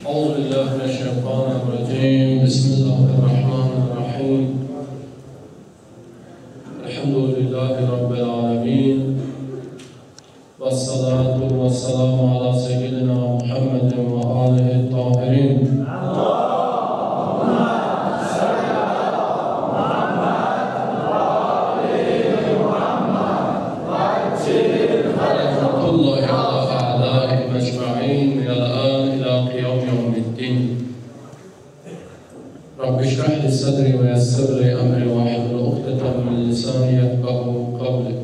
أعوذ بالله من الشيطان الرجيم بسم الله الرحمن الرحيم الحمد لله رب العالمين والصلاة والسلام على سيدنا محمد وآله الطاهرين رب اشرح لي صدري ويسر لي امري واحلل عقدة من لساني يفقهوا قولي.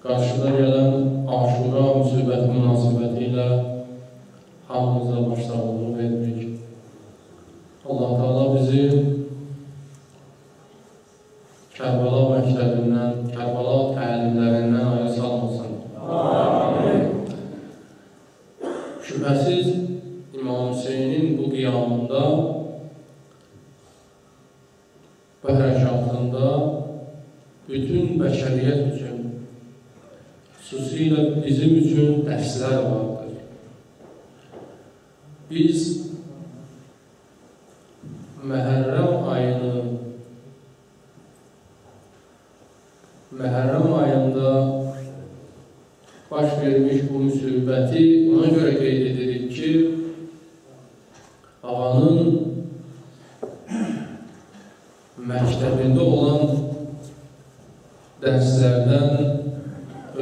Qarşıda gələn Aşura müsibəti münasibətilə hamımıza başsağlığı verdik. Allah Teala bizi Kərbala məktəbindən, Kərbala təlimlərindən ayrı salmasın. Amin. Şübhəsiz İmam Hüseynin bu qiyamında və hərəkatında bütün bəşəriyyət üçün, xüsusilə bizim üçün dərslər vardır. Biz Məhərrəm ayında baş vermiş bu müsibəti ona görə qeyd edirik ki, havanın məktəbində olan dərslərdən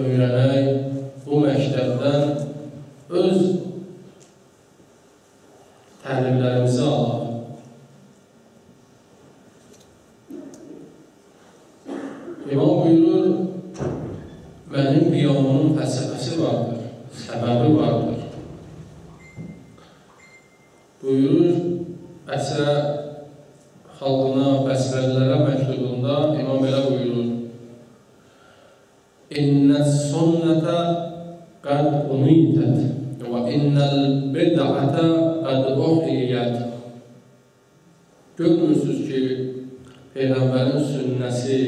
öyrənək, bu məktəbdən öz təlimlərimizi alaq. İmam buyurur, mənim qiyamımın fəlsəfəsi vardır, səbəbi vardır. Buyurur, əsrə xalqına, bəsvəlilərə məktubunda İmam belə buyurur. İnnəs-sunnətə qəd umidət və innəl-bid'ətə qəd uhiyyət. Görmürsünüz ki, Peyğəmbərin sünnəsi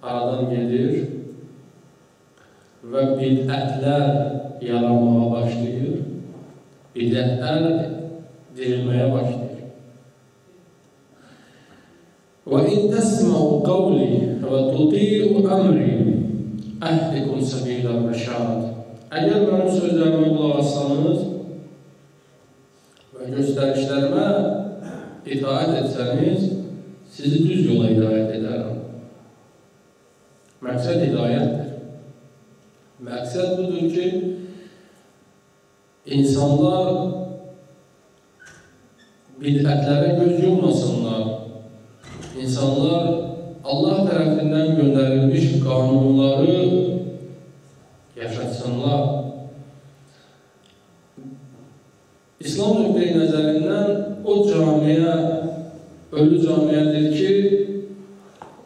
aradan gedir və bid'ətlər yaranmağa başlayır, bid'ətlər dirilməyə başlayır. Və in təsməu qavli və tuti'u əmri əhdikum səbilə rəşad. Əgər mənim sözlərimə qulaq assanız və göstərişlərimə itaət etsəniz, sizi düz yola hidayət edərəm. Məqsəd hidayətdir. Məqsəd budur ki, insanlar bid'ətlərə göz yummasınlar. İnsanlar Allah tərəfindən göndərilmiş qanunları yaşatsınlar. İslam nöqteyi nəzərindən o camiyə, ölü camiyədir ki,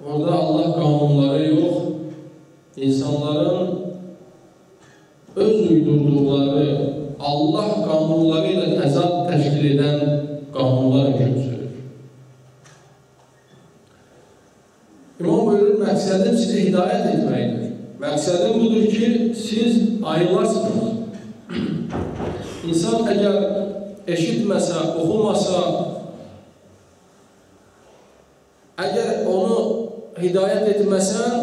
orada Allah qanunları yox, insanların öz uydurduqları Allah qanunları ilə təzad təşkil edən qanunlar hökm sürür. İmam buyurur, məqsədim sizə hidayət etməkdir. Məqsədim budur ki, siz ayrılarsınız. İnsan əgər eşitməsə, oxumasa, əgər onu hidayət etməsən,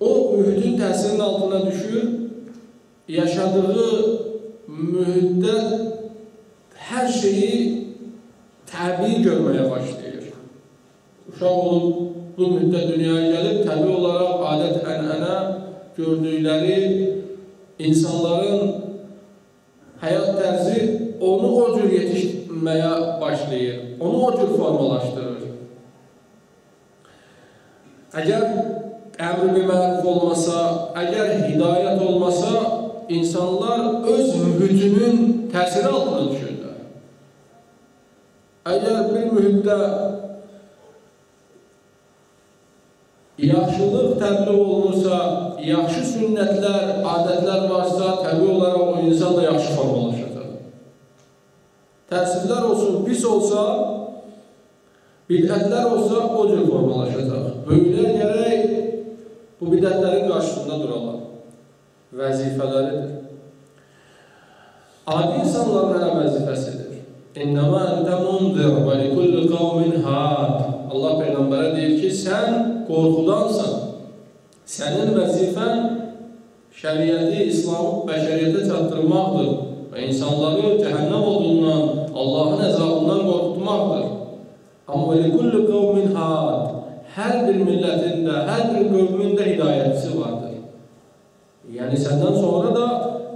o mühitin təsirinin altına düşür, yaşadığı mühitdə hər şeyi təbii görməyə başlayır. Uşaq olub, bu müddət dünyaya gəlib, təbii olaraq adət, ənənə gördükləri insanların həyat tərzi onu o cür yetişməyə başlayır, onu o cür formalaşdırır. Əgər əmr bil məruf olmasa, əgər hidayət olmasa, insanlar öz mühitinin təsiri altına düşürlər. Əgər bir mühitdə yaxşılıq təbliğ olunursa, yaxşı sünnətlər, adətlər varsa, təbii olaraq o insan da yaxşı formalaşacaq. Təsirlər olsun, pis olsa, bid'ətlər olsa, o cür formalaşacaq. Böyüklər gərək bu bidətlərin qarşısında durarlar. vəzifələridir. Adi insanların hələ vəzifəsidir. İnnəmə əntə mundir və likulli qavmin had. Allah Peyğəmbərə deyir ki, sən qorxudansan. Sənin vəzifən şəriəti, İslamı bəşəriyyətə çatdırmaqdır və insanları cəhənnəm odundan, Allahın əzabından qorxutmaqdır. Amma və likulli qavmin had. Hər bir millətində, hər bir qövmün də hidayətçisi vardır. Yəni, səndən sonra da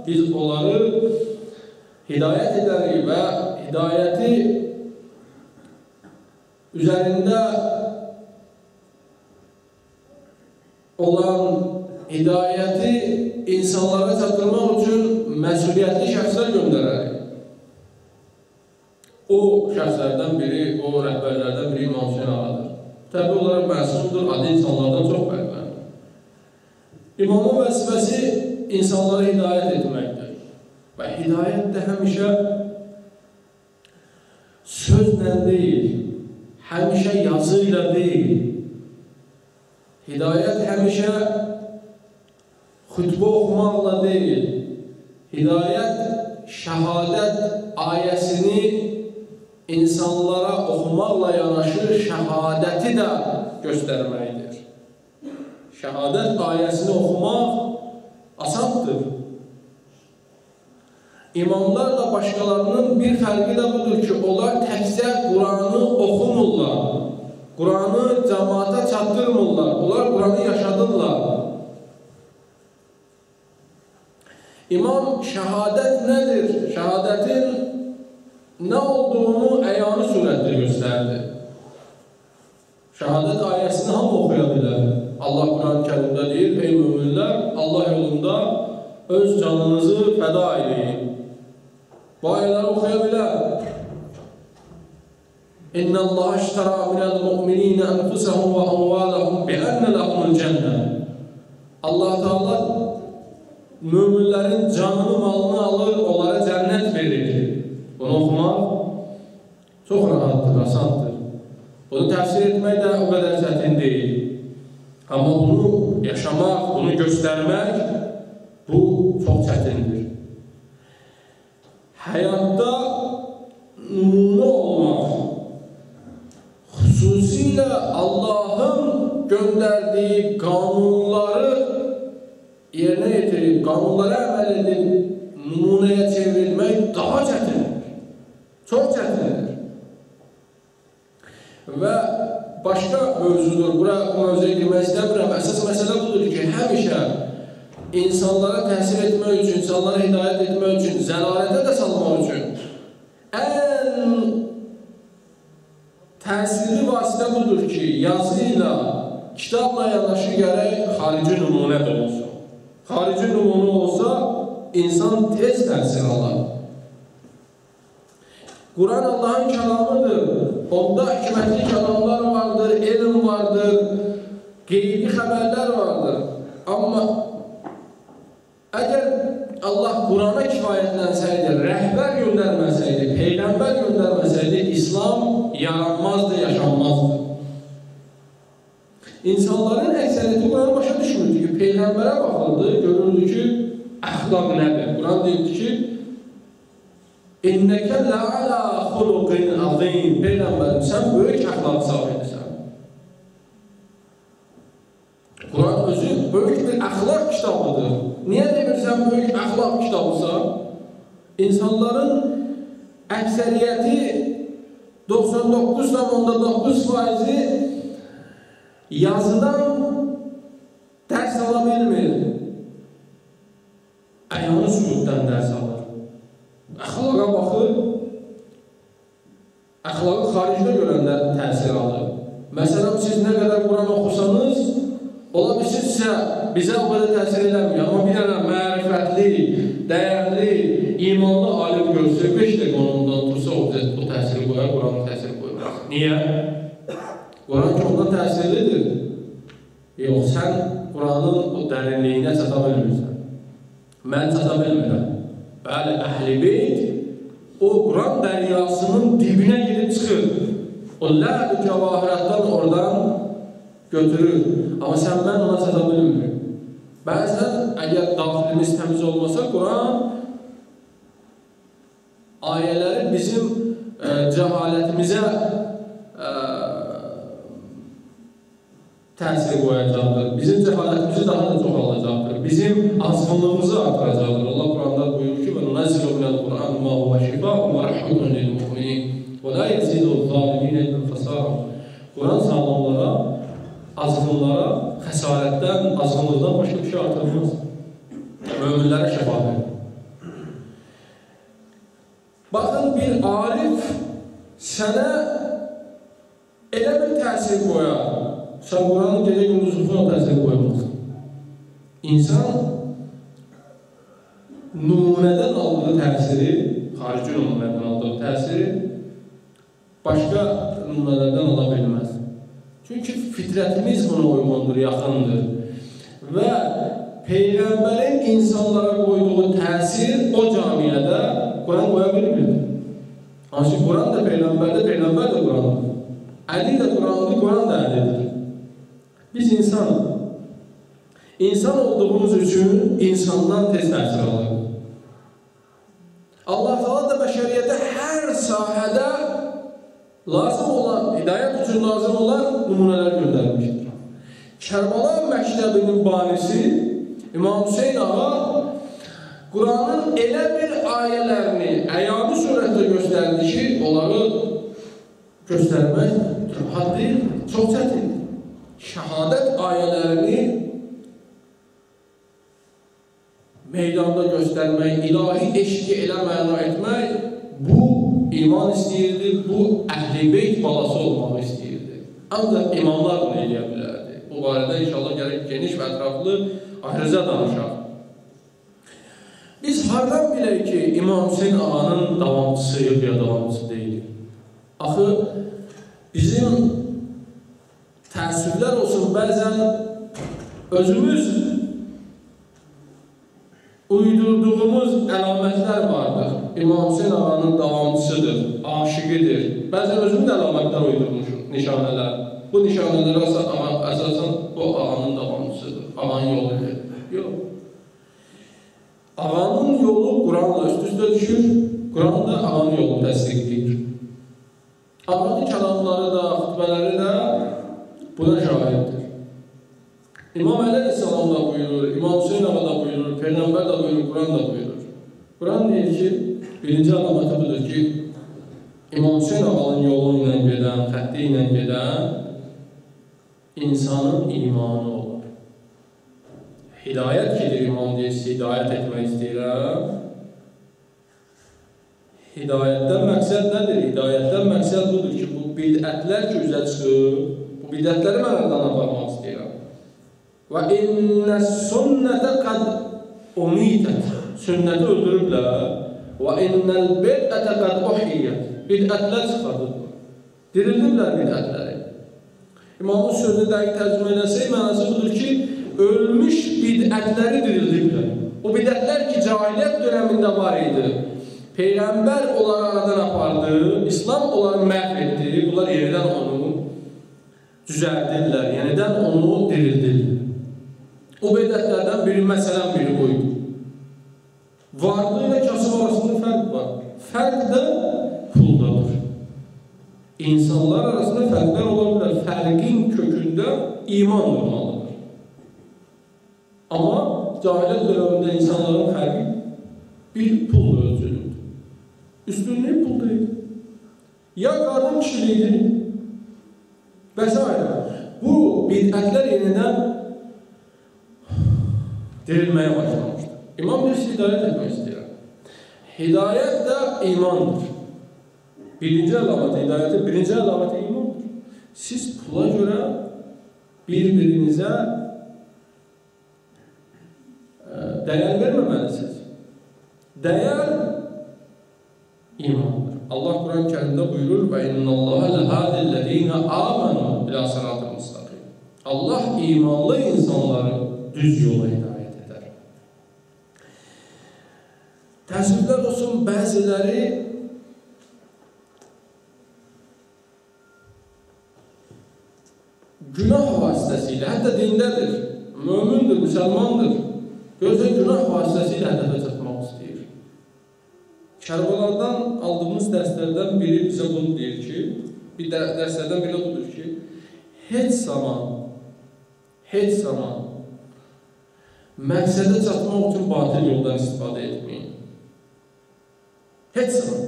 biz onları hidayət edərik və hidayəti üzərində olan hidayəti insanlara çatdırmaq üçün məsuliyyətli şəxslər göndərərik. O şəxslərdən biri, o rəhbərlərdən biri İmam Hüseyin ağadır. Təbii olaraq məsumdur, adi insanlardan çox fərqlənir. İmamın vəzifəsi insanlara hidayət etməkdir. Və hidayət də həmişə sözlə deyil, həmişə yazı ilə deyil. Hidayət həmişə xütbə oxumaqla deyil. Hidayət şəhadət ayəsini insanlara oxumaqla yanaşı şəhadəti də göstərməkdir. Şəhadət ayəsini oxumaq asandır. İmamlarla başqalarının bir fərqi də budur ki, onlar təkcə Quranı oxumurlar. Quranı cəmaata çatdırmırlar. Onlar Quranı yaşadırlar. İmam şəhadət nədir? Şəhadətin nə olduğunu əyani surətdə göstərdi. Şəhadət ayəsini hamı oxuya bilər. Allah Quran-ı Kərimdə deyir, ey müminlər, Allah yolunda öz canınızı fəda edin. Bu ayələri oxuya bilər. İnnə Allah iştara minəl mu'mininə ənfusəhum və amvaləhum bi'ənnə ləhumul cənnə. Allah Teala müminlərin canını, malını alır, onlara cənnət verir. Bunu oxumaq çox rahatdır, asandır. Bunu təfsir etmək də o qədər çətin deyil. Amma bunu yaşamaq, bunu göstərmək, bu çox çətindir. Həyatda nümunə olmaq, xüsusilə Allahın göndərdiyi qanunları yerinə yetirib, qanunlara əməl edib, nümunəyə çevrilmək daha çətindir. Çox çətindir. Və başqa mövzudur, bu mövzuya girmək istəmirəm. Əsas məsələ budur ki, həmişə insanlara təsir etmək üçün, insanlara hidayət etmək üçün, zəlalətə də salmaq üçün ən təsirli vasitə budur ki, yazı ilə, kitabla yanaşı gərək xarici nümunə də olsun. Xarici nümunə olsa, insan tez təsir alar. Quran Allahın kəlamıdır. Onda hikmətli kəlamlar vardır, elm vardır, qeybi xəbərlər vardır. Amma əgər Allah Qurana kifayətlənsəydi, rəhbər göndərməsəydi, peyğəmbər göndərməsəydi, İslam yaranmazdı, yaşanmazdı. İnsanların əksəriyyəti Quranı başa düşmürdü ki, peyğəmbərə baxıldı, görürdü ki, əxlaq nədir? Quran deyildi ki, İnnəkə lə'alə xuluqin azim. Peyğəmbərim, sən böyük əxlaq sahibisən. Quran özü böyük bir əxlaq kitabıdır. Niyə demirsən böyük əxlaq kitabısan? İnsanların əksəriyyəti 99,9% yazıdan dərs ala bilmir. Əyani sübutdan dərs alır. Əxlaqa baxır, əxlaqı xaricdə görənlər təsir alır. Məsələn, siz nə qədər Quran oxusanız, ola bilsin sizə, bizə o qədər təsir eləmir. Amma bir dənə mərifətli, dəyərli, imanlı alim görsə, 5 dəqiqə ondan dursa, o təsiri qoyar, Quranın təsiri qoyar. Niyə? Quran ki, ondan təsirlidir. Yox, sən Quranın o dərinliyinə çata bilmirsən. Mən çata bilmirəm. Bəli, əhl-i beyt o Quran dəryasının dibinə girib çıxır. O ləb-i cəvahiratdan oradan götürür. Amma sən mən ona çata bilmir. Bəzən əgər daxilimiz təmiz olmasa, Quran ayələri bizim cəhalətimizə təsir qoyacaqdır. Bizim cəhalətimizi daha da çoxalacaqdır. Bizim azğınlığımızı artıracaqdır. Allah Quranda buyurur ki: "Və nunəzzilu minəl-Qur'an ma huve şifa'un və rahmetun lil-mu'minin və la yezidu'z-zalimin illə xəsara." Quran zalimlara, azğınlara xəsarətdən, azğınlıqdan başqa bir şey artırmaz. Möminlərə şəfa verir. Baxın, bir arif sənə elə bir təsir qoyar. Sən Quranın gecə gündüz oxuyana təsir qoymaz. İnsan nümunədən aldığı təsiri, xarici nümunədən aldığı təsiri başqa nümunələrdən ala bilməz. Çünki fitrətimiz buna uyğundur, yaxındır. Və Peyğəmbərin insanlara qoyduğu təsir o camiyyədə Quran qoya bilmirdi. Ancaq Quran da Peyğəmbərdə, Peyğəmbər də Qurandır. Əli də Qurandır, Quran da Əlidir. Biz insanıq. İnsan olduğumuz üçün insandan tez təsir alırıq. Allah Teala da bəşəriyyətə hər sahədə lazım olan, hidayət üçün lazım olan nümunələr göndərmişdir. Kərbala məktəbinin banisi İmam Hüseyin ağa Quranın elə bir ayələrini əyani surətdə göstərdi ki, onları göstərmək rahat deyil, çox çətindir. Şəhadət ayələrini meydanda göstərmək, ilahi eşqi elə məna etmək, bu iman istəyirdi, bu Əhl-i Beyt balası olmaq istəyirdi. Ancaq imamlar bunu eləyə bilərdi. Bu barədə inşallah gərək geniş və ətraflı ayrıca danışaq. Biz hardan bilək ki, İmam Hüseyin ağanın davamçısıyıq ya davamçısı deyilik? Axı, bizim təəssüflər olsun, bəzən özümüz uydurduğumuz əlamətlər vardır. İmam Hüseyin ağanın davamçısıdır, aşiqidir. Bəzən özümüz əlamətlər uydurmuşum, nişanələr. Bu nişanələr əsasən bu ağanın davamçısıdır, ağanın yolu edir. Yox. Ağanın yolu Quranla üst-üstə düşür, Quran da ağanın yolunu təsdiqləyir. Ağanın kəlamları da, xütbələri də buna şahiddir. İmam Əli Aleyhisselam da buyurur, İmam Hüseyin ağa da buyurur, Peyğəmbər də buyurur, Quran da buyurur. Quran deyir ki, birinci əlaməti budur ki, İmam Hüseyin ağanın yolu ilə gedən, xətti ilə gedən insanın imanı olur. Hidayət gedir imam deyirsə, hidayət etmək istəyirəm. Hidayətdən məqsəd nədir? Hidayətdən məqsəd budur ki, bu bidətlər ki, üzə çıxır, bu bidətləri mən aradan aparmaq istəyirəm. Və innəs-sünnətə qəd umitət. Sünnəti öldürüblər. Və innəl-bidətə qəd uhiyyət. Bidətlər çıxardıblar. Dirildiblər bidətləri. İmamın sözünü dəqiq tərcümə eləsək, mənası budur ki, ölmüş bidətləri dirildiblər. O bidətlər ki, cahiliyyət dönəmində var idi. Peyğəmbər onları aradan apardı, İslam onları məhv etdi, bunlar yenidən onu düzəldirlər, yenidən onu dirildirlər. O bidətlərdən biri, məsələn, biri buydu. Varlığı ilə kasıb arasında fərq var. Fərq də puldadır. İnsanlar arasında fərqlər ola bilər. Fərqin kökündə iman olmalıdır. Amma cahiliyyət dövründə insanların fərqi bir pul ölçülüdür. Üstünlüyü pul deyil. Ya qadın kişiliyidir və s. Bu bidətlər yenidən dirilməyə başlamışdır. İmam deyir, hidayət etmək istəyirəm. Hidayət də imandır. Birinci əlaməti hidayəti, birinci əlaməti imandır. Siz pula görə bir-birinizə dəyər verməməlisiniz. Dəyər imandır. Allah Quran-ı Kərimdə buyurur və innəlləhə ləhədillədinə amanu ilə sıratı müstəqim. Allah imanlı insanları düz yola hidayət edər. Təəssüflər olsun, bəziləri günah vasitəsilə, hətta dindədir, mömin mömindir, müsəlmandır. Görürsən, günah vasitəsilə hədəfə çatmaq istəyir. Kərbəladan aldığımız dərslərdən biri bizə bunu deyir ki, dərslərdən biri budur ki, heç zaman məqsədə çatmaq üçün batil yoldan istifadə etməyin. Heç zaman.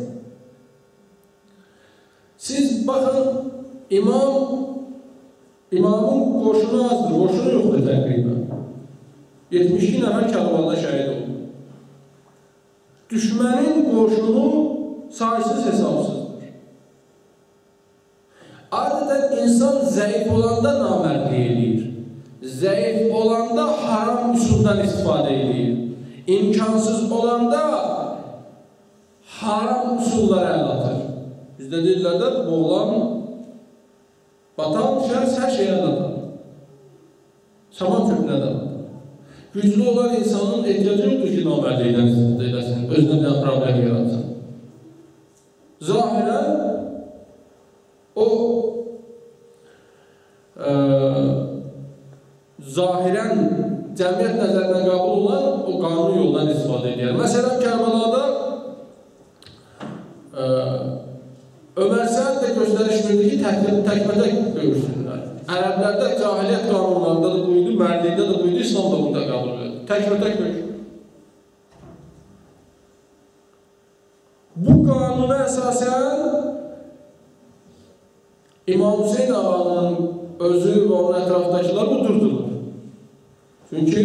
Siz baxın, imamın qoşunu azdır, qoşunu yoxdur təqribən. 72 nəfər Kərbalada şəhid oldu. Düşmənin qoşunu saysız hesabsızdır. Adətən insan zəif olanda namərdlik edir. Zəif olanda haram üsuldan istifadə edir. İmkansız olanda haram usullara əl atır. Bizdə deyirlər də, boğulan, batan şəxs hər şeyə əl atar. Saman köpünə də atar. Güclü olan insanın ehtiyacı yoxdur ki, namərdlikdən istifadə edəsin, özünə bir problem yaratsın. Zahirən, zahirən cəmiyyət nəzərindən qəbul olan o qanuni yoldan istifadə edir. Məsələn, Kərbalada Ömər Səd də göstəriş verdi ki, təkmətək görürsünlər. Ərəblərdə cahiliyyət qanunlarında da buydu, mərdlikdə də buydu, İslam da bunda qəbul edir. Təkmətək görürsün. Bu qanuna əsasən İmam Hüseyin ağanın özü və onun ətrafdakılar udurdular. Çünki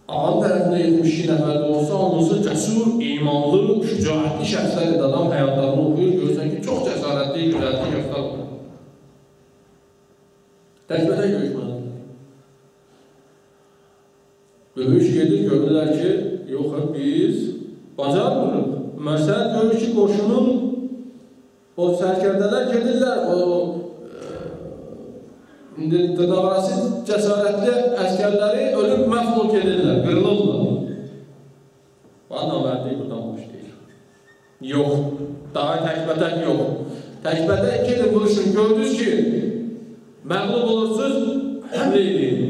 ağanın tərəfində 72 nəfərdə olsa, hansı cəsur, imanlı, şücaətli şəxslər idi, adam həyatlarını oxuyur, görürsən ki, çox cəsarətli, güzəlli şəxslər olur. Təkbətə görüşməlidir. Böyük gedir, görürlər ki, yox, biz bacarmırıq. Məsəl görür ki, qoşunun o sərkərdələr gedirlər, dırnaqarası cəsarətli əskərləri ölüb məhv edirlər, qırılırlar. Bana namərdliyi buradan başlayır. Yox, daha təkbətək yox. Təkbətək gedin, buluşun, gördünüz ki, məğlub olursunuz, həmlə edin.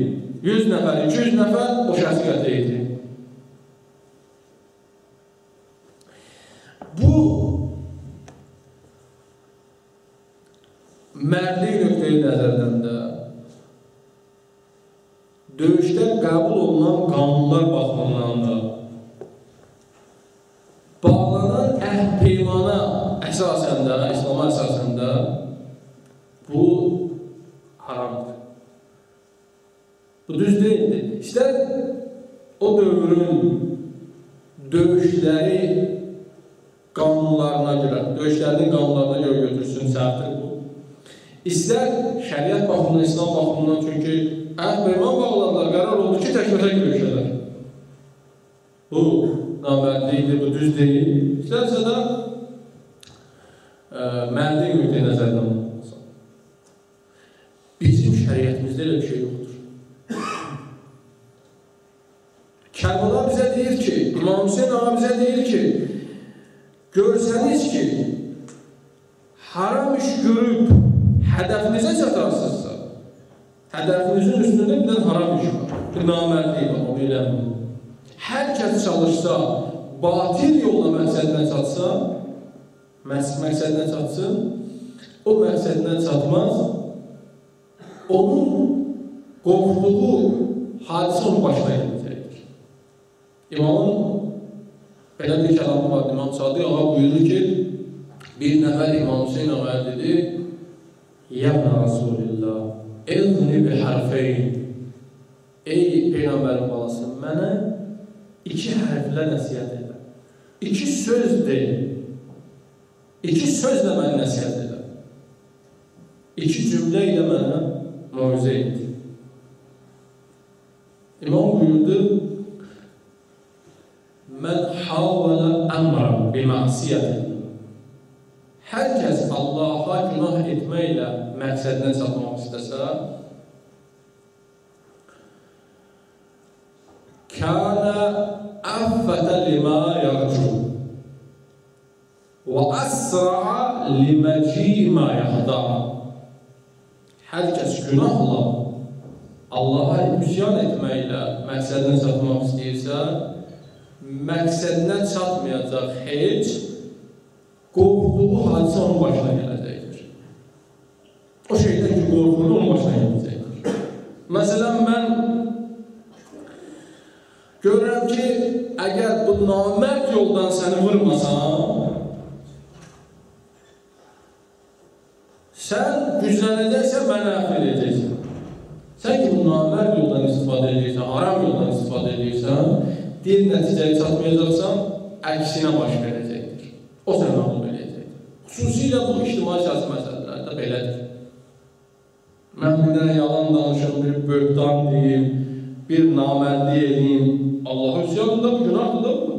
100 nəfər, 200 nəfər o şəxsi qətlə edin. Bu mərdlik nöqteyi nəzərdən də döyüşdə qəbul olunan qanunlar baxımından da bağlanan əhd-peymana əsasən də, İslama əsasən də bu haramdır. Bu düz deyildir. İstər o dövrün döyüşləri qanunlarına görə, döyüşlərinin qanunlarına görə götürsün, səhvdir bu. İstər şəriət baxımından, İslam baxımından, çünki əhd-peyman bağladılar, qərar oldu ki, təkbətək döyüşələr. Bu namərdlikdir, bu düz deyil. İstərsə də mərdlik nöqteyi nəzərdən olmaz. Bizim şəriətimizdə elə bir şey yoxdur. Kərbala bizə deyir ki, İmam Hüseyin ağa bizə deyir ki, görsəniz ki, haram iş görüb hədəfinizə çatarsınızsa, hədəfinizin üstündə bir dənə haram iş var, bir namərdlik var, onu eləməyin. Hər kəs çalışsa, batil yolla məqsədinə çatsa, məqsədinə çatsın, o məqsədinə çatmaz, onun qorxduğu hadisə onun başına gələcəkdir. İmamın belə bir kəlamı var, İmam Sadiq ağa buyurur ki, bir nəfər İmam Hüseyin ağa dedi, Yəbnə Rasulillah, İzni bi hərfeyn, ey Peyğəmbərin balası, mənə 2 hərflə nəsiyyət edə. 2 söz deyil. 2 sözlə mənə nəsiyyət edə. 2 cümlə ilə mənə mövzə etdi. İmam buyurdu, mən havələ əmrəm bi məsiyyətin. Hər kəs Allaha günah etməklə məqsədinə çatmaq istəsə, kənə əffətə limə yərcu və əsra'a liməcimə yəxda. Hər kəs günahla Allaha üsyan etməklə məqsədinə çatmaq istəyirsə, məqsədinə çatmayacaq heç qorxduğu hadisə onun başına gələcəkdir. O şeydən ki, qorxulu onun başına gələcəkdir. Məsələn, mən görürəm ki, əgər bu namərd yoldan səni vurmasan, sən güclənəcəksən, məni əfv edəcəksən. Sən ki, bu namərd yoldan istifadə edirsən, haram yoldan istifadə edirsən, deyil nəticəyə çatmayacaqsan, əksinə baş verəcəkdir. O səni məğlub edəcəkdir. Xüsusilə bu ictimai siyasi məsələlərdə belədir. Mən bir dənə yalan danışım, bir böhtan deyim, bir namərdlik edeyim. Allah üsyanında bu günahdır da bu.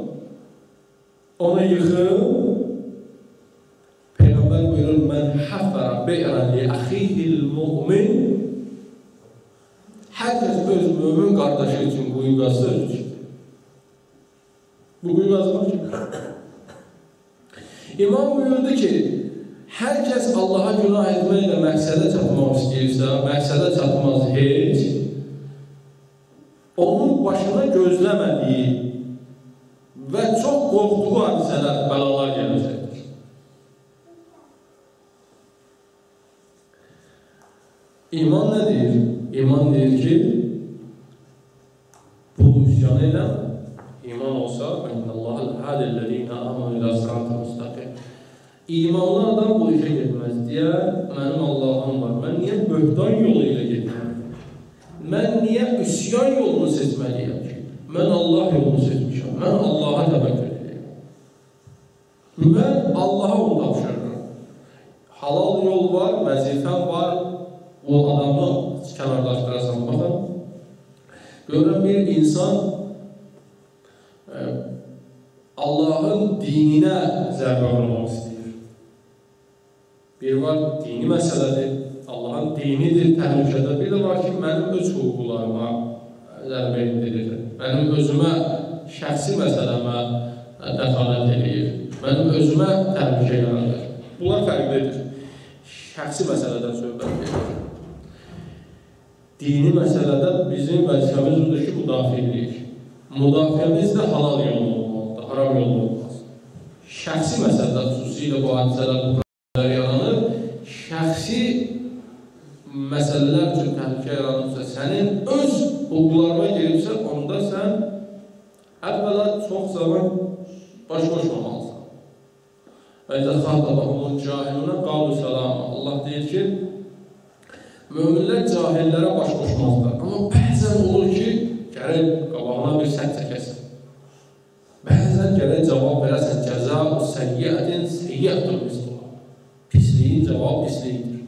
Onu yıxım. Peyğəmbər buyurur, mən həffərə beyrən li əxihil mümin. Hər kəs öz mümin qardaşı üçün quyu qazsa özü üçün. Bu quyu qazmaq kimi. İmam buyurdu ki, hər kəs Allaha günah etməklə məqsədə çatmaq istəyirsə, məqsədə çatmaz heç, onun başına gözləmədiyi və çox qorxduğu hadisələr, bəlalar gələcəkdir. İman nə deyir? İman deyir ki, bu üsyanı ilə iman olsa, İnnallâhəl hədəllədînə əmən ilə sıratı müstəqim. İmanlı adam bu işə getməz deyə, mənim Allahım var. Mən niyə böhtan yolu ilə getməliyim? Mən niyə üsyan yolunu seçməliyəm ki? Mən Allah yolunu seçmişəm. Mən Allaha təvəkkül edeyim. Mən Allaha onu tapşırıram. Halal yol var, vəzifəm var. O adamı kənarlaşdırarsan, baxın. Görürəm bir insan Allahın dininə zərbə vurmaq istəyir. Bir var, dini məsələdir. Allahın dinidir, təhlükədə. Bir də var ki, mənim öz hüquqlarıma zərbə endirir. Mənim özümə, şəxsi məsələmə dəxalət edir. Mənim özümə təhlükə yaradır. Bunlar fərqlidir. Şəxsi məsələdən söhbət edir. Dini məsələdə bizim vəzifəmiz odur ki, müdafiəlik. Müdafiəmiz də halal yolu olmalıdır, haram yolu olmaz. Şəxsi məsələdə xüsusilə bu hadisələr yaranır. Şəxsi məsələlər üçün təhlükə yaranırsa, sənin öz hüquqlarına gelibsə, onda sən əvvəla çox zaman baş qoşmamalısan. Və izə xatabahumul cahiluna qalu salama. Allah deyir ki, möminlər cahillərə baş qoşmazlar. Amma bəzən olur ki, gərək qabağına bir sədd çəkəsən. Bəzən gərək cavab verəsən. Cəza-u səyyətin səyyətdir misluha. Pisliyin cavab pisliyidir.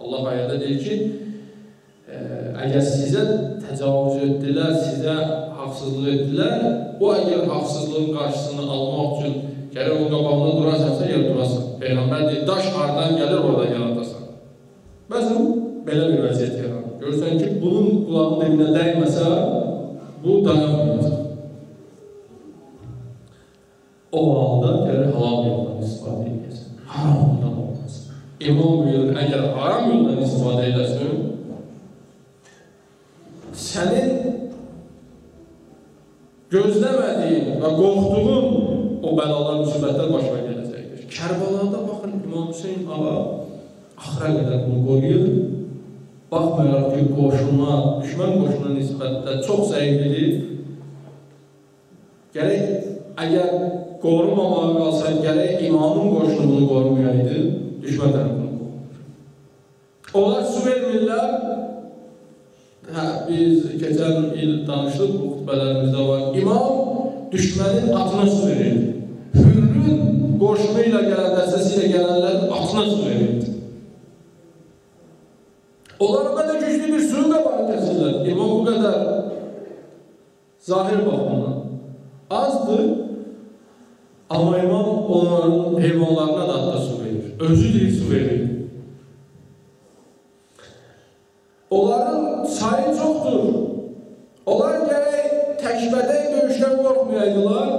Allah ayədə deyir ki, əgər sizə təcavüz etdilər, sizə haqsızlıq etdilər, o əgər haqsızlığın qarşısını almaq üçün gərək onun qabağında durarsansa, yer durasan. Peyğəmbər deyir, daş hardan gəlir, oradan yaradasan. Bəzən belə bir vəziyyət yaranır. Görürsən ki, bunun qulağının elinə dəyməsə, bu dayanmayacaq. O halda gərək halal yoldan istifadə edəsən. Haram yoldan olmaz. İmam buyurur, əgər haram yoldan istifadə edəsin, sənin gözləmədiyin və qorxduğun o bəlalar, müsibətlər başına gələcəkdir. Kərbalada baxın, İmam Hüseyin ağa axıra qədər bunu qoruyur. Baxmayaraq ki, qoşuna, düşmən qoşuna nisbətdə çox zəiflidir. Gərək, əgər qorumamağa qalsaydı, gərək imamın qoşunu bunu qorumayaydı, düşmən tərəfindən qorunur. Onlar su vermirlər. Biz keçən il danışdıq, bu xütbələrimizdə var. İmam düşmənin atına su verirdi. Hürrün qoşunu ilə gələn, dəstəsi ilə gələnlərin atına su verirdi. Onların qədər güclü bir suyun qabağını kəsirlər. İmam bu qədər zahir baxımdan azdır, amma imam onların heyvanlarına da hatta su verir. Özü deyil su verir. Onların sayı çoxdur. Onlar gərək təkbədə döyüşdən qorxmayaydılar,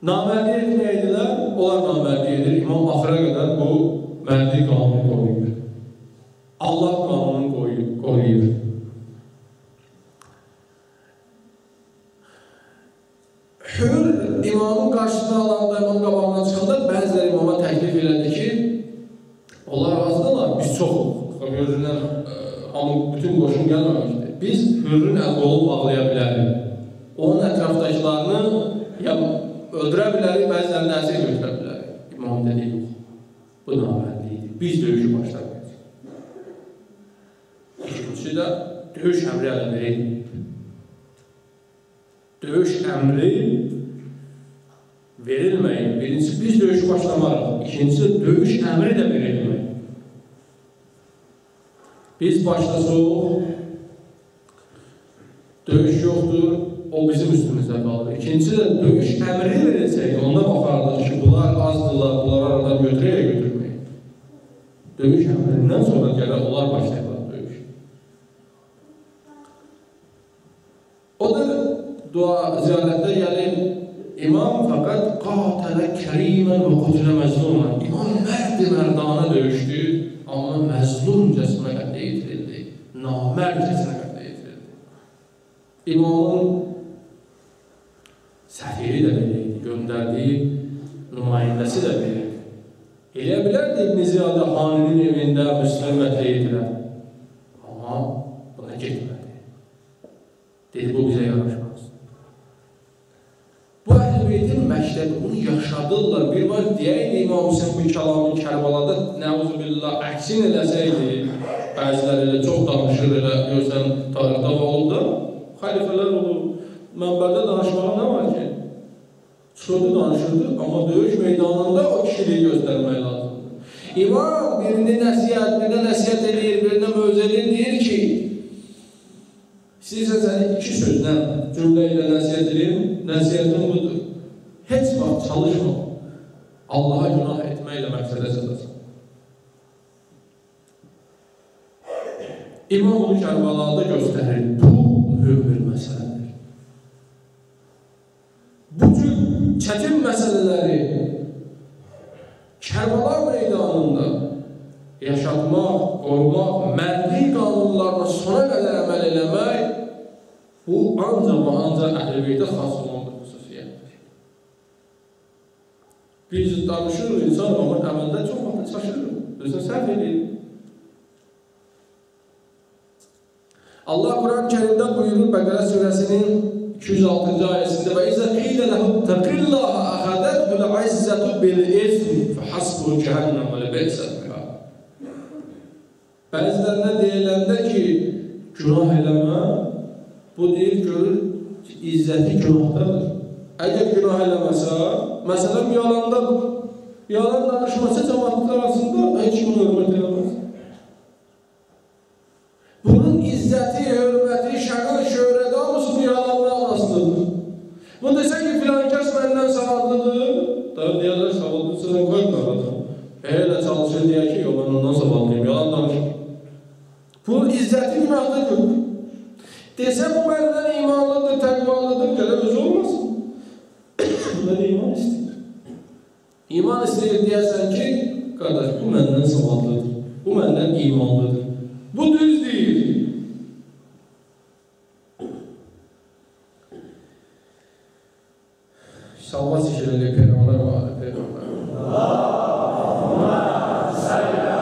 namərdi etməyəydilər, onlar namərdi edir. İmam axıra qədər bu mərdi qanunu qoruyur. Allah qanununu qoruyur. Hür imamın qarşısına alanda, imamın qabağına çıxanda bəziləri imama təklif elədi ki, onlar razıdırlar, biz çoxuq. Hürründən bütün qoşun gəlməmişdir. Biz hürrün əl-qolu bağlaya bilərik. Onun ətrafdakılarını ya öldürə bilərik, bəzilərini əsir götürə bilərik. İmam dedi, yox, bu namərdiydi. Biz döyüşü başlamayız. İkincisi də döyüş əmri ələ verilməyib. Döyüş əmri verilməyib. Birincisi, biz döyüşü başlamarıq. İkincisi, döyüş əmri də verilməyib. Biz başlasaq, döyüş yoxdur, o bizim üstümüzdə qalır. İkincisi də döyüş əmri verilsək, onda baxardıq ki, bunlar azdırlar, bunlar aradan götürməyik. Döyüş əmrindən sonra gələ onlar başlayırlar döyüş. O da dua ziyarətdə gəlir, İmam fəqət qatələ kərimən və qutilə məzlumən. İmam mərd-mərdanə döyüşdü, amma məzlumcəsinə qətlə yetirildi, namərcəsinə qətlə yetirildi. İmamın səfiri də beləydi, göndərdiyi nümayəndəsi də beləydi. Eləyə bilərdi İbn Ziyadə Xaninin evində Müslüm qətlə yetirər. Amma buna getmədi. Dedi, bu bizə yaraşmaz. Bu Əhl-i-Beytin məktəbi, onu yaşadırlar. Bir var deyəydi, İmam Hüseyin bir kəlamın Kərbalada nəuzubillah əksin eləsəydi, bəziləri elə çox danışır, elə görsən tarixdə olub da, xəlifələr olur. Mənbədə danışmağa nə var ki? Çıxırdı, danışırdı, amma döyüş meydanında o kişiliyi göstərmək lazımdır. İmam birinə nəsiyyət edir, birinə mövzə edir, deyir ki, sizə səni iki sözlə, cümlə ilə nəsiyyət edirəm, nəsiyyətim budur. Heç vaxt çalışma, Allaha günah etməklə məqsədə çatasın. İmam onu Kərbalada göstərir, bu mühüm bir məsələdir. Bu cür çətin məsələləri Kərbala meydanında yaşatmaq, qorumaq, mərdlik qanunlarına sona qədər əməl eləmək, bu ancaq Əhl-i-Beytə xas olan bir xüsusiyyətdir. Biz danışırıq, insan amma əməldə çox vaxt çaşırır. Özünə səhv edir. Allah Quran-ı Kerimdə buyurur Bəqərə surəsinin 206-cı ayəsində və İzə qilə ləhum təqillaha əxədəthul izzətu bil-ism fəhasbuhu cəhənnəm və ləbəysə. Bəzilərinə deyiləndə ki, günah eləmə, bu deyir, görür, izzəti günahdadır. Əgər günah eləməsə, məsələn, yalandadır. Yalan danışması cəmaatlar arasında heç kimi hörmət eləməz. Bunun izzəti, hörməti, şəqə, şöhrəti, hamısı bu yalanlar arasındadır. Bu desən ki, filan kəs məndən savadlıdır, da deyərlər, savadlıdır, sən qoymalıdır. Elə çalışır, deyək ki, mən ondan savadlıyım, yalan danışır. Bunun izzəti günahdadır. Desəm, bu məndən imanlıdır, təqvalıdır, gələ özü olmasın. Bunlar iman istəyir. İman istəyir deyərsən ki, qardaş, bu məndən savadlıdır, bu məndən imanlıdır. Bu düz deyil. Salvat şişirəli Peyğəmbər var, Peyğəmbər. Allahümmə səllə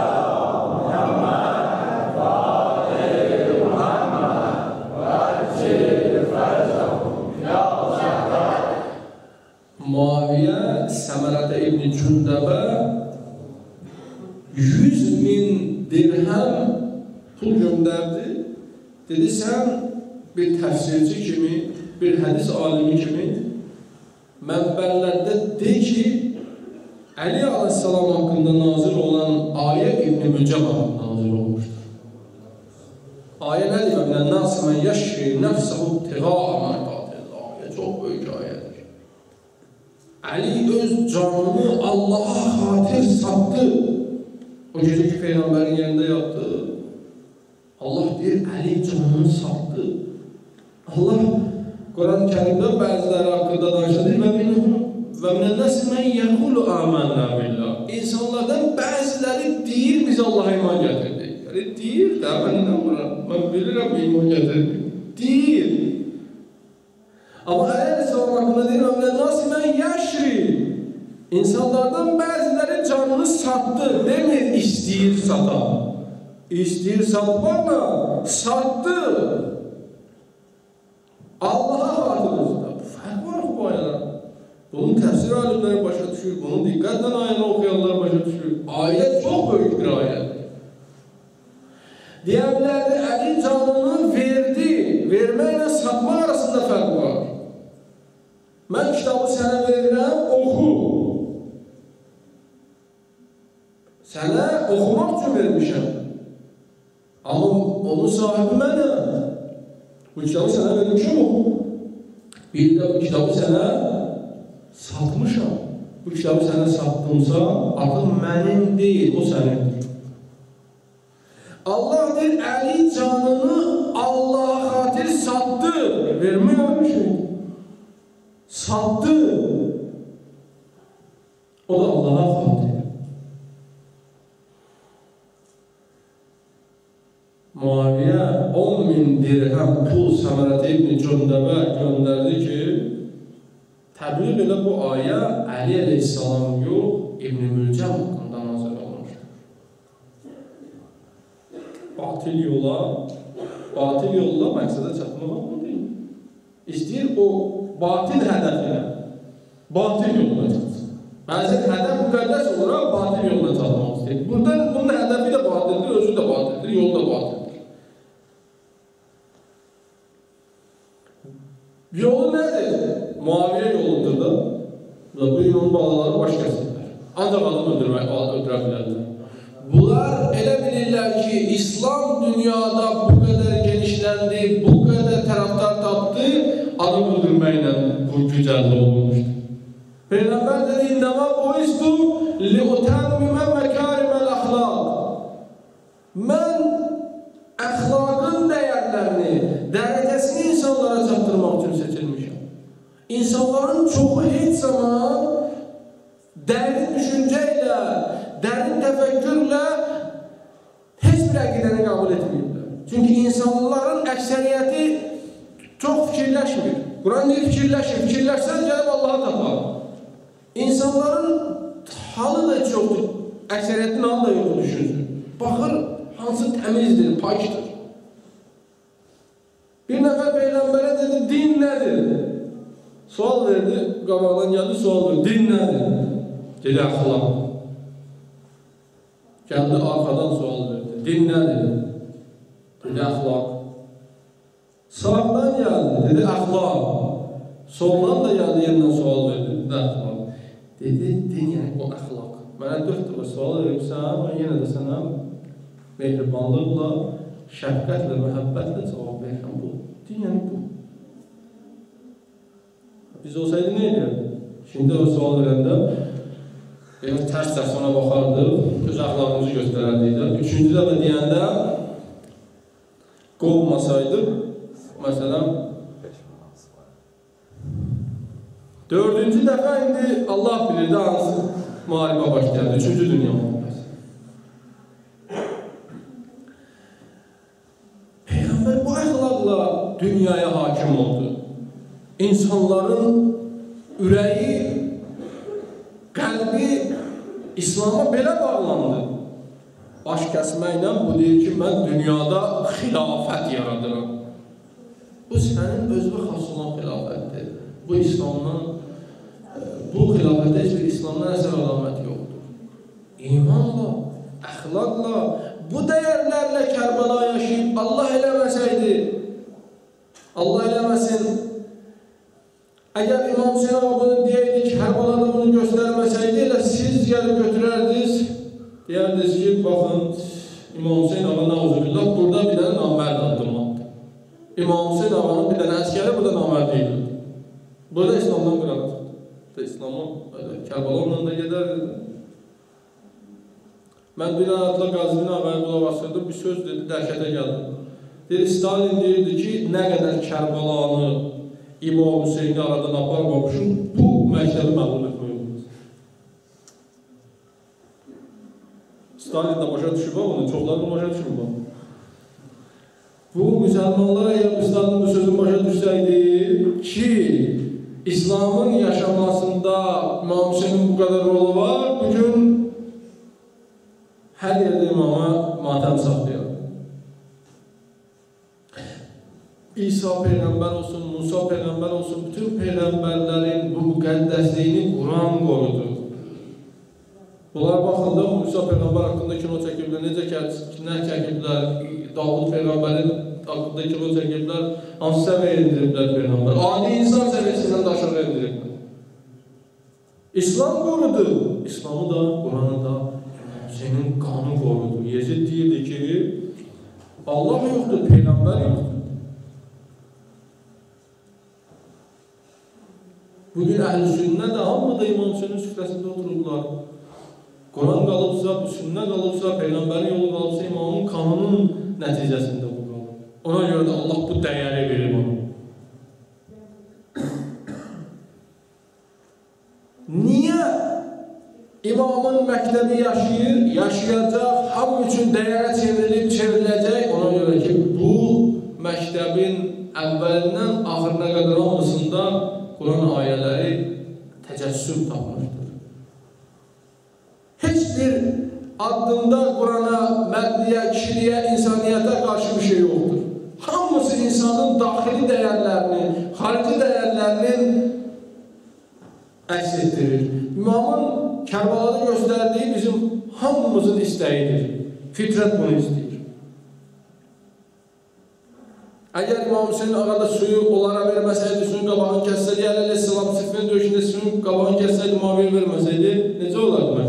Muhammed və ali Muhammed və cil fərzəhum ya Zəhra. Muaviyə Səmərətə İbn-i Cündəbə 100.000 dirhəm pul göndərdi. Dedi, sən bir təfsirci kimi, bir hədis alimi kimi mənbərlərdə de ki, Əli aleyhissalam haqqında nazir olan ayə İbn-i Mücəb haqqında nazir olmuşdur. Ayə nə deyir? Nəs mən yəşri nəfsəhu tiğa'a mərqatillah. Ayə çox böyük ayədir. Əli öz canını Allaha xatir satdı. O gecə ki, Peyğəmbərin yerində yatdı. Allah deyir, Əli canını satdı. Allah Quran-ı Kərimdə bəziləri haqqında danışır və minənnəs mən yəqulu əmənnə billah. İnsanlardan bəziləri deyir, biz Allaha iman gətirdik. Yəni, deyir də, mən inanmıram, mən bilirəm, iman gətirdik. Deyir. Amma Əli aleyhissalam haqqında deyir, وَمِنَ النَّاسِ مَنْ يَشْرِي İnsanlardan bəziləri canını satdı. Demir, istəyir sata. İstəyir satmaqla satdı. Allah'a xatırınızda. Fərq var bu ayələr. Bunun təfsir alimləri başa düşür. Bunun diqqətlə ayəni oxuyanlar başa düşür. Ayə çox böyük bir ayədir. Deyə bilərdi, Əli canını verdi. Verməklə satmaq arasında fərq var. Mən kitabı sənə verirəm, oxu. Sənə oxumaq üçün vermişəm. Amma onun sahibi mənəm. Bu kitabı sənə vermişəm, oxu. Bir də bu kitabı sənə satmışam. Bu kitabı sənə satdımsa, artıq mənim deyil, o sənindir. Allah deyir, Əli canını Allah'a xatir satdı. Verməyəm bir şey. Satdı. O da Allah'a xatir. Muaviyə 10.000 dirhəm pul Səmərət ibn Cündəbə göndərdi ki, təbliğ elə bu ayə Əli əleyhissalam yox, İbn Mülcəm haqqında nazir olmuşdur. Batil yolla məqsədə çatmaq mı deyil? İstəyir o batil hədəfinə, batil yoluna çatsın. Bəzən hədəf müqəddəs olaraq batil yoluna çatmaq istəyir. Burada bunun hədəfi də batildir, özü də batildir, yolu da batildir. Yolu nədir? Muaviyə yoludur da. Bu yolun bağları baş kəsirlər. Ancaq adam öldürə bilərlər. Bunlar elə bilirlər ki, İslam dünyada bu qədər genişləndi, bu qədər tərəfdar tapdı, adam öldürməklə bu gücəlli olmuşdur. Peyğəmbər dedi, İnnəmə buistu liutəmmimə məkariməl əxlaq. Mən əxlaqın dəyərlərini, dərəcəsini insanlara çatdırmaq üçün seçilmişəm. İnsanların çoxu heç zaman dərin düşüncə ilə, dərin təfəkkürlə heç bir əqidəni qəbul etməyiblər. Çünki insanların əksəriyyəti çox fikirləşmir. Quran deyir, fikirləşsən gəlib Allah'a tapar. İnsanların halı da çoxdur, əksəriyyətin halı da yoxdur düşünsün. Baxır, hansı təmizdir, pakdır. Bir nəfər Peyğəmbərə dedi, din nədir? Sual verdi, qabaqdan gəldi, sual verdi, din nədir? Dedi, əxlaq. Gəldi, arxadan sual verdi, din nədir? Dedi, əxlaq. Sağdan gəldi, dedi, əxlaq. Soldan da gəldi, yenidən sual verdi, dedi, əxlaq. Dedi, din yəni o əxlaq. Mənə 4 dəfə sual verirsən, mən yenə də sənə mehribanlıqla, şəfqətlə, məhəbbətlə cavab verirəm bu. Din yəni bu. Biz olsaydı nə edirdi? Şimdi o sual verəndə tərs-tərs ona baxardıq, öz əxlaqımızı göstərərdik də. 3-cü dəfə deyəndə qovmasaydı, məsələn, 4-cü dəfə indi Allah bilirdi hansı müharibə başlayardı. 3-cü dünya müharibəsi. Peyğəmbər bu əxlaqla dünyaya hakim oldu. İnsanların ürəyi, qəlbi İslam'a belə bağlandı. Baş kəsməklə bu deyir ki, mən dünyada xilafət yaradıram. Bu sənin özünə xas olan xilafətdir. Bu İslamdan, bu xilafətdə heç bir İslamdan əsər əlamət yoxdur. İmanla, əxlaqla, bu dəyərlərlə Kərbəla yaşayıb Allah eləməsəydi, Allah eləməsin, əgər İmam Hüseyin ağa bunu deyəydi ki, Kərbalada bunu göstərməsəydi, elə siz gəlib götürərdiniz, deyərdiniz ki, baxın, İmam Hüseyin ağa nəuzubillah, burada bir dənə namərd addımladı. İmam Hüseyin ağanın bir dənə əskəri burada namərd deyildi. Burada İslamdan qırağı çıxdı. İslam'a, Kərbalanla da gedərdi. Mən bir adla Qazinin ağaya qulaq asırdım, bir söz dedi, dəhşətə gəldi. Dedi, Stalin deyirdi ki, nə qədər Kərbalanı, İmam Hüseyni aradan aparmamışım, bu məktəbi məğlub etmək olmaz. Stalin də başa düşüb onu, çoxlarını başa düşüb onu. Bu, müsəlmanlara əgər Stalin bu sözün başa düşsəydi ki, İslamın yaşamasında İmam Hüseynin bu kadar rolu var. Bugün her yerde imama matem saxlayır. İsa Peyğəmbər olsun, Musa Peyğəmbər olsun, bütün Peyğəmbərlərin bu müqəddəsliyini Quran qorudu. Bunlar baxanda Musa Peyğəmbər haqqında kino çəkiblər, necə kimlər çəkiblər, Davud Peyğəmbərin haqqında kino çəkiblər, hansı səviyyə indiriblər Peyğəmbər. Adi insan səviyyəsindən də aşağı indiriblər. İslam qorudu. İslamı da, Quranı da senin qanı qorudu. Yezid deyirdi ki, Allah yoxdur, Peyğəmbər yoxdur. Bugün əhl-i sünnə də hamı da İmam Hüseynin süfrəsində otururlar. Quran qalıbsa, bu sünnə qalıbsa, Peyğəmbərin yolu qalıbsa, imamın kanının nəticəsində bu qalır. Ona görə də Allah bu dəyəri verir ona. Niyə imamın məktəbi yaşayır, yaşayacaq, hamı üçün dəyərə çevriləcək? Ona görə ki, bu məktəbin əvvəlindən axırına qədər olmasında Quran ayələri təcəssüm tapmışdır. Heç bir addımda Qurana, mərdliyə, kişiliyə, insaniyyətə qarşı bir şey yoxdur. Hamısı insanın daxili dəyərlərini, xarici dəyərlərinin əks etdirir. İmamın Kərbalada göstərdiyi bizim hamımızın istəyidir. Fitrət bunu istəyir. Əgər İmam Hüseyin ağada suyu onlara verməsəydi, suyun qabağını kəssəydi, Əli Əleyhisselam sifrin döyüşündə suyun qabağını kəssəydi, Muaviyə verməsəydi, necə olardı mən?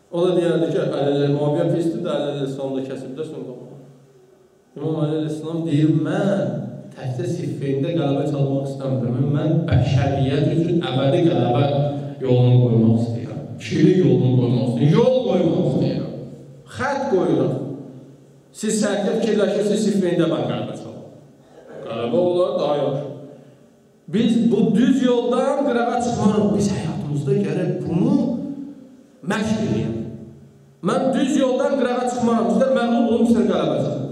O da deyərdi ki, Muaviyə pisdir də, Əli Əleyhisselam da kəsib də suyun qabağını. İmam Əli Əleyhisselam deyir, mən təkcə sifrində qələbə çalmaq istəmirəm, mən bəşəriyyət üçün əbədi qələbə yolunu qoymaq istəyirəm. Kişilik yolunu qoymaq istəyirəm, yol qoymaq istəyirəm. Xət qoyuram. Siz səhvdə fikirləşirsiniz, sifrində mən qələbə çalam. Qələbə olar, daha yaxşı. Biz bu düz yoldan qırağa çıxmarıq. Biz həyatımızda gərək bunu məşq edəyəm. Mən düz yoldan qırağa çıxmarım. Sizlər məğlub olum, sizlər qələbə çalam.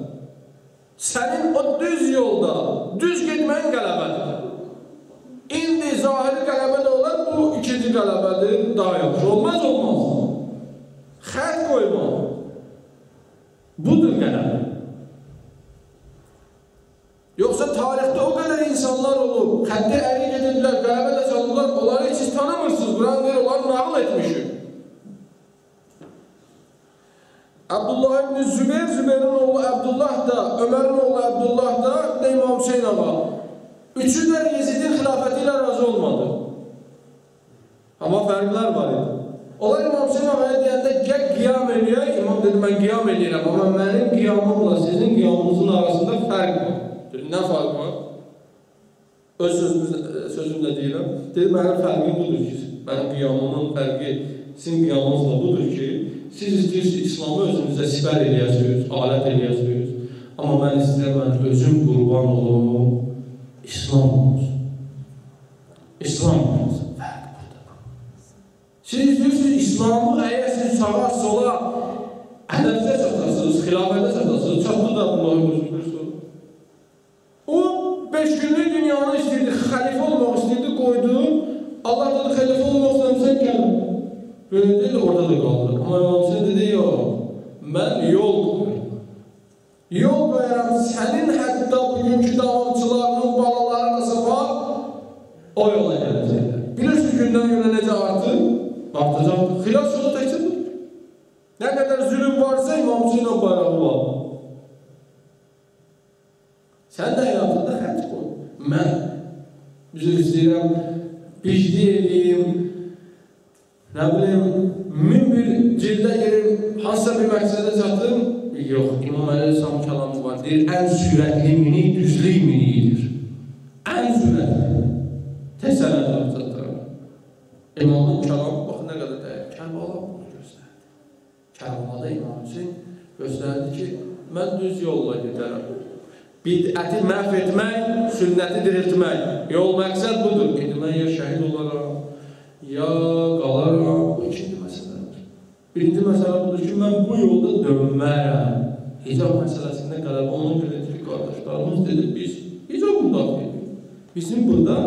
Sənin o düz yolda, düz getməyin qələbədir. İndi zahiri qələbə də olar, bu ikinci qələbədir, daha yaxşı. Olmaz, olmaz. Xət qoymaq. Budur qələbə. Yoxsa tarixdə o qədər insanlar olub, xətti əri gedirlər, qələbə də çalırlar, onları heç siz tanımırsınız, Quran deyir, onları nağıl etmişik. Abdullah ibn Zübeyir, Zübeyrin oğlu Abdullah da, Ömərin oğlu Abdullah da, İmam Hüseyin ağa. Üçü də Yezidin xilafəti ilə razı olmadı. Amma fərqlər var idi. Onlar İmam Hüseyin ağaya deyəndə gəl qiyam eləyək, İmam dedi, mən qiyam eləyirəm, amma mənim qiyamımla sizin qiyamınızın arasında fərq var. Dedi, nə fərq var? Öz sözümlə deyirəm. Dedi, mənim fərqim budur ki, mənim qiyamımın fərqi sizin qiyamınızla budur ki, siz istəyirsiniz, İslamı özünüzə sipər eləyəsiniz, alət eləyəsiniz. Amma mən istəyirəm, mən özüm qurban olum, İslam olsun. İslam olsun. Fərq burada. Siz istəyirsiniz, İslamı əgər siz sağa, sola, ədəbdə çatasınız, xilafətə çatasınız, çatdı da Allah'ın özünüzür. O 5 günlük dünyanı istəyirdi, xəlifə olmaq istəyirdi, qoydu. Allah dedi, xəlifə olmaq istəyirsən, gəlin. Böyle değil, orada da qaldı. Amma İmam Hüseyin dedi, yox, mən yol qoyuram. Yol qoyuram, sənin hətta bugünkü davamçılarının balalarına sapar, o yola gələcəklər. Bilirsiniz, gündən günə necə artır? Artacaqdır. Xilas yolu təkcə budur. Nə qədər zülüm varsa, İmam Hüseyin'in bayrağı var. Sən də həyatında xət qoy. Mən üzr istəyirəm, bicdi edeyim, nə bilim, min bir cildə yerim, hansısa bir məqsədə çatım? Yox, İmam Əleyhisselam kəlamı var. Deyir, ən sürətli minik düzlük miniyidir. Ən sürətli. Tez sənətlər çatdırır. İmamın kəlamı, baxın nə qədər dəyər. Kərbala bunu göstərdi. Kərbalada İmam Hüseyin göstərdi ki, mən düz yolla gedərəm. Bidəti məhv etmək, sünnəti diriltmək. Yol məqsəd budur. Mən ya şəhid olaram, ya qalaram, bu ikinci məsələdir. Birinci məsələ budur ki, mən bu yolda dönmərəm. Hicab məsələsində qələbə onun qələbə qardaşlarımız dedi, biz hicab müdafiə edik. Bizim burada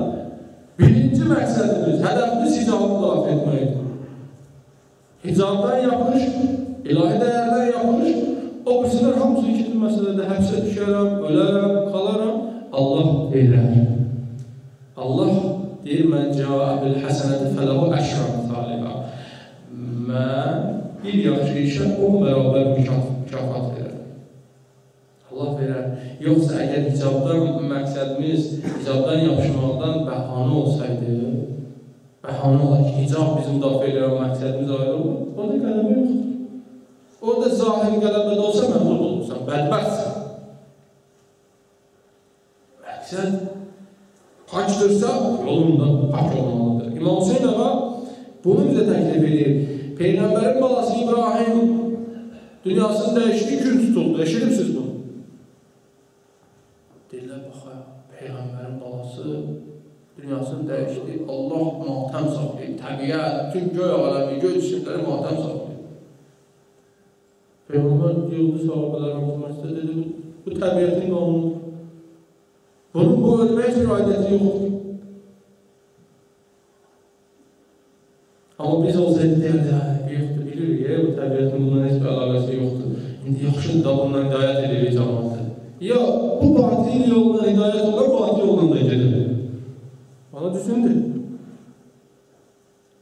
birinci məqsədimiz, hədəfimiz hicabı müdafiə etməkdir. Hicabdan yapış, ilahi dəyərdən yapış, o birisinin hamısı ikinci məsələdə həbsə düşərəm, ölərəm, qalaram, Allah deyirər. Allah deyir, mən cəvab bil-həsənəti fələhu əşrəm talibə. Mən bir yaxşı işə 10 bərabər mükafat verər. Allah verər. Yoxsa əgər hicabdan məqsədimiz, hicabdan yapışmaqdan bəhanə olsaydı, bəhanə olar ki, hicab bizim müdafiə edən məqsədimiz ayrı olur, orada qələbə yoxdur. Orada zahiri qələbədə olsa məğlub olursan, bədbəxtsən. Məqsəd haqdırsa, yolunda haqq olmalıdır. İmam Hüseyin ağa bunu bizə təklif edir. Peyğəmbərin balası İbrahim dünyasını dəyişdiyi gün tutuldu. Eşidibsiz bunu? Deyirlər, bax, Peyğəmbərin balası dünyasını dəyişdi. Allah matəm saxlayıb, təbiət, bütün göy aləmi, göy cisimləri matəm saxlayıb. Peyğəmbər yıldı sahabələr haqqında dedi, bu təbiətin qanunudur. Bunun bu ölmək bir ailəti yoxdur. Amma biz olsaydı deyərdi, yoxdur, bilirik, bu təbiətin bundan heç bir əlaqəsi yoxdur. İndi yaxşı da bundan hidayət edirik cəmaatı. Ya, bu batil yoluna hidayət olan, batil yolundan da gedir. Bana düşündür.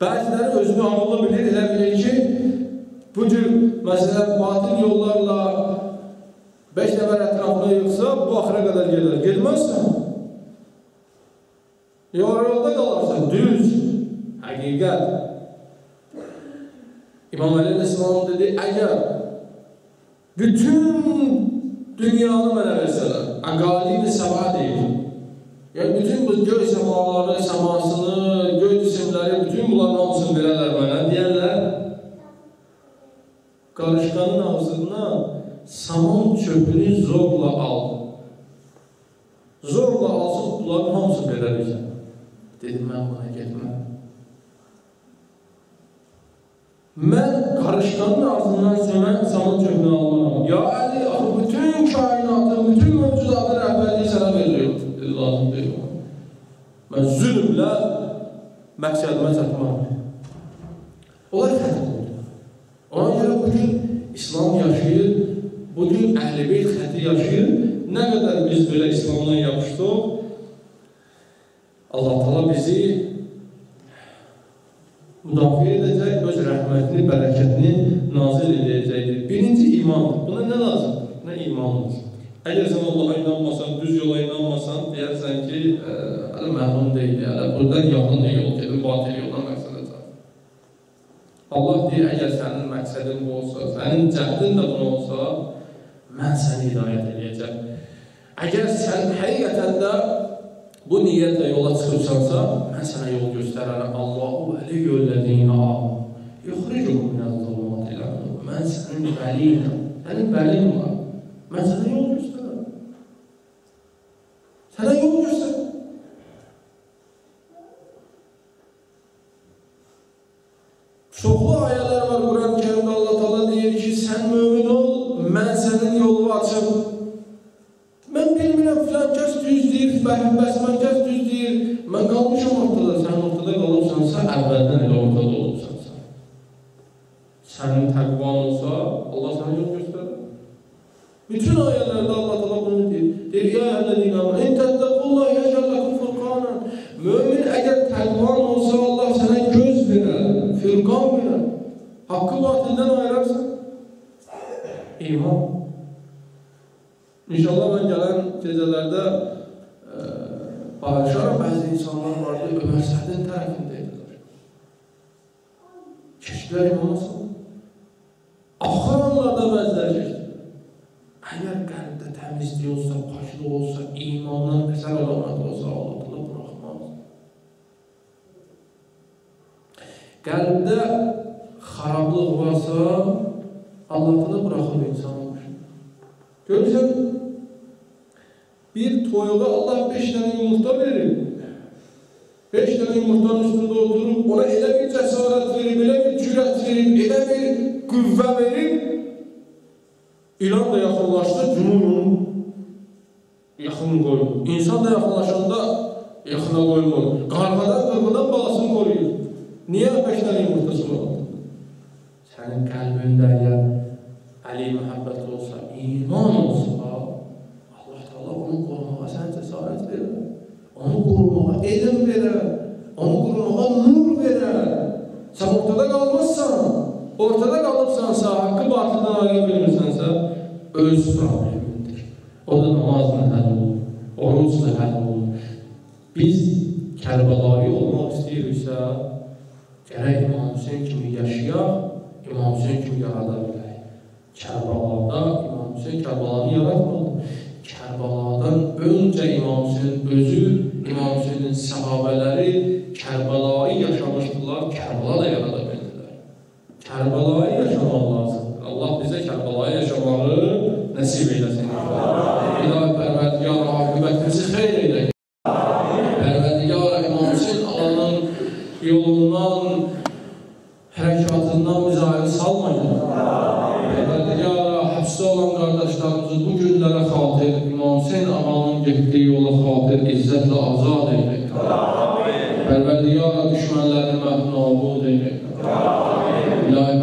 Bəziləri özünü ağılla bilir, elə bilir ki, bu cür, məsələn, batil yollarla 5 nəfər ətrafına yıxsa, bu axıra qədər gedir. Gedməzsən. Yarı yolda qalarsan, düz, həqiqət. İmam Aleyhisselam dedi, əgər bütün dünyanı mənə versələr, əqalini səma deyil. Yəni, bütün bu göy səmaları, səmasını, göy cisimləri, bütün bunların hamısını verərlər mənə, deyərlər, qarışqanın ağzından saman çöpünü zorla al. Zorla alsın, bunların hamısını verərlər. Dedim, mən buna getməm. Mən qarışqanın ağzından sönən saman çöpünü almaram. Ya Əli, bütün kainatın, bütün mövcudatın rəhbərliyi sənə verilir. Lazım deyil. Mən zülmlə məqsədimə çatmam. Onlar fərq oldu. Ona görə bugün İslam yaşayır, bugün Əhl-i Beyt xətti yaşayır. Nə qədər biz belə İslamdan yapışdıq, Allah Teala bizi müdafiə edəcək, öz rəhmətini, bərəkətini nazil edəcəkdir. Birinci imandır. Buna nə lazımdır? Nə imandır? Əgər sən Allaha inanmasan, düz yola inanmasan, deyərsən ki, hələ məhlum deyil, buradan yaxın yol gedir, batil yoldan məqsədə çatır. Allah deyir, əgər sənin məqsədin bu olsa, sənin cəhdin də bunu olsa, mən səni hidayət edəcəm. Əgər sən həqiqətən də bu niyyətlə yola çıxırsansa, mən sənə yol göstərərəm. Allahu vəliyyullədiyinə amin. Yuxricuhum minəz-zulumati ilə-nur. Mən sənin vəliyinəm, sənin vəliyin var. Mən sənə yol göstərərəm. Sənə yol göstərərəm. Çoxlu ayələr var Quran-ı Kərimdə, Allah Teala deyir ki, sən mömin ol, mən sənin yolu açım. Mən bilmirəm, filan kəs düz deyir, bəsmən kəs düz deyir. Mən qalmışam ortada, sən ortada qalıbsansa, əvvəldən elə ortada olubsansa. Sənin təqvan olsa, Allah sənə yol göstərir. Bütün ayələrdə Allah Teala bunu deyir. Deyir, ya əhlədiyinə, entəttəqullah yəcəlləkum fırqanən. Mömin əgər təqvan olsa, Allah sənə göz verər, fırqan verər. Haqqı batildən ayırarsan. İman. İnşallah mən gələn gecələrdə paylaşaram, bəzi insanlar vardı, Ömər Sədin tərəfindəydiler. Keçdilər imama sallam. Axır anlarda bəziləri keçdi. Əgər qəlbdə təmizlik olsa, paşlı olsa, imandan əsər alamədə olsa, Allah Teala buraxmaz. Qəlbdə xarablıq varsa, Allah Teala buraxır insan olmuş. Görürsən, bir toyuğa Allah 5 dənə yumurta verir. 5 dənə yumurtanın üstündə oturub, ona elə bir cəsarət verib, elə bir cürət verib, elə bir qüvvə verib, İlan da yaxınlaşdı, cümhur onu yaxın qoydu. İnsan da yaxınlaşanda yaxına qoymur. Qarğadan, qırğıdan balasını qoruyur. Niyə 5 dənə yumurtası var? Sənin qəlbində əgər Əli məhəbbət olsa, iman olsa, Allah Teala onu qorumağa sən cəsarət verir. Onu qorumağa elm verir. Onu qorumağa nur verir. Sən ortada qalmazsan, ortada qalıbsansa, haqqı batıldan ayıra bilmirsənsə, öz problemindir. O da namazla həll olur, orucla həll olur. Biz Kərbəlayı olmaq istəyiriksə, gərək İmam Hüseyin kimi yaşayaq, İmam Hüseyin kimi yarada bilək. Kərbalada İmam Hüseyin Kərbalanı yaratmadı. Kərbaladan öncə İmam Hüseyin özü, İmam Hüseynin səhabələri Kərbalayı yaşamışdılar, Kərbala da yarada bildilər. Kərbalayı yaşamaq lazımdır. Allah bizə Kərbalayı yaşamağı nəsib eyləsin. İlahi Pərverdigar aqibətimizi xeyr eyləyin. Pərverdigar İmam Hüseyin Allah'ın yolundan, hərəkatından bizi ayrı salmayın. Pərverdigar həbsdə olan qardaşlarımızı bu günlərə xatir, İmam Hüseyin ağanın getdiyi yola xatir, izzətlə azad eyləyin. Pərverdigar düşmənlərini məhnabud eyləyin. İlahi